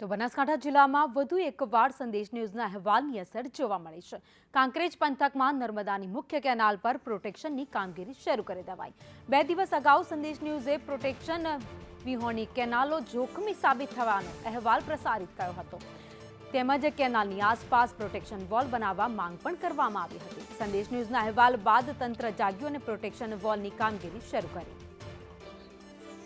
તો બનાસકાંઠા જિલ્લામાં વધુ એકવાર સંદેશ ન્યૂઝના અહેવાલની અસર જોવા મળી છે। કાંકરેજ પંથકમાં નર્મદાની મુખ્ય કેનાલ પર પ્રોટેક્શનની કામગીરી શરૂ કરી દેવાઈ। 2 દિવસ અગાઉ સંદેશ ન્યૂઝે પ્રોટેક્શન વિહોણી કેનાલો જોખમી સાબિત થવાનો અહેવાલ પ્રસારિત કર્યો હતો, તેમજ કેનાલની આસપાસ પ્રોટેક્શન વોલ બનાવવા માંગ પણ કરવામાં આવી હતી। સંદેશ ન્યૂઝના અહેવાલ બાદ તંત્ર જાગ્યું અને પ્રોટેક્શન વોલની કામગીરી શરૂ કરી।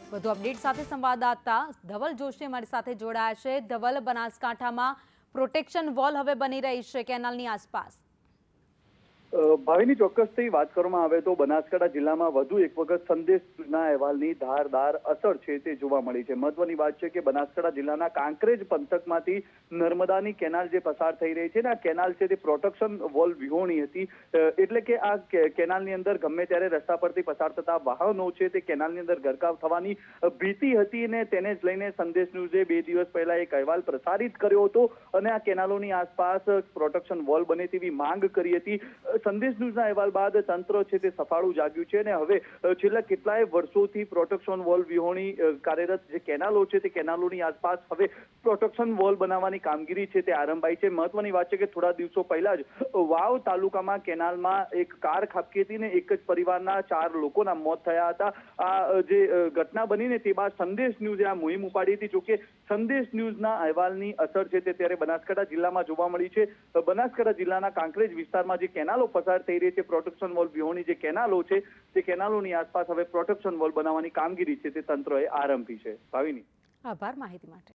વધુ અપડેટ સાથે સંવાદદાતા ધવલ જોશી અમારી સાથે જોડાયા છે। ધવલ, બનાસકાંઠામાં પ્રોટેક્શન વોલ હવે બની રહી છે કેનાલની આસપાસ। ભાવિની ચોક્કસથી વાત કરવામાં આવે તો બનાસકાંઠા જિલ્લામાં વધુ એક વખત સંદેશના અહેવાલની ધારદાર અસર છે તે જોવા મળી છે। મહત્વની વાત છે કે બનાસકાંઠા જિલ્લાના કાંકરેજ પંથકમાંથી નર્મદાની કેનાલ જે પસાર થઈ રહી છે ને, આ કેનાલ છે તે પ્રોટેક્શન વોલ વિહોણી હતી, એટલે કે આ કેનાલની અંદર ગમે ત્યારે રસ્તા પરથી પસાર થતા વાહનો છે તે કેનાલની અંદર ગરકાવ થવાની ભીતિ હતી અને તેને જ લઈને સંદેશ ન્યૂઝે 2 દિવસ પહેલા એક અહેવાલ પ્રસારિત કર્યો હતો અને આ કેનાલોની આસપાસ પ્રોટેક્શન વોલ બને તેવી માંગ કરી હતી। સંદેશ ન્યૂઝના અહેવાલ બાદ તંત્ર છે તે સફાળું જાગ્યું છે અને હવે છેલ્લા કેટલાય વર્ષોથી પ્રોટેક્શન વોલ વિહોણી કાર્યરત જે કેનાલો છે તે કેનાલોની આસપાસ હવે પ્રોટેક્શન વોલ બનાવવાની કામગીરી છે તે આરંભાઈ છે। મહત્વની વાત છે કે થોડા દિવસો પહેલા જ વાવ તાલુકામાં કેનાલમાં એક કાર ખાબકી હતી ને એક જ પરિવારના 4 લોકોના મોત થયા હતા। આ જે ઘટના બનીને તે બાદ સંદેશ ન્યૂઝે આ મુહિમ ઉપાડી હતી। જોકે સંદેશ ન્યૂઝના અહેવાલની અસર છે તે ત્યારે બનાસકાંઠા જિલ્લામાં જોવા મળી છે। બનાસકાંઠા જિલ્લાના કાંકરેજ વિસ્તારમાં જે કેનાલો પસાર થઈ રહી છે, પ્રોટેક્શન વોલ વિહોણી જે કેનાલો છે તે કેનાલોની આસપાસ હવે પ્રોટેક્શન વોલ બનાવવાની કામગીરી છે તે તંત્રએ આરંભી છે। ભાવિની, આભાર માહિતી માટે।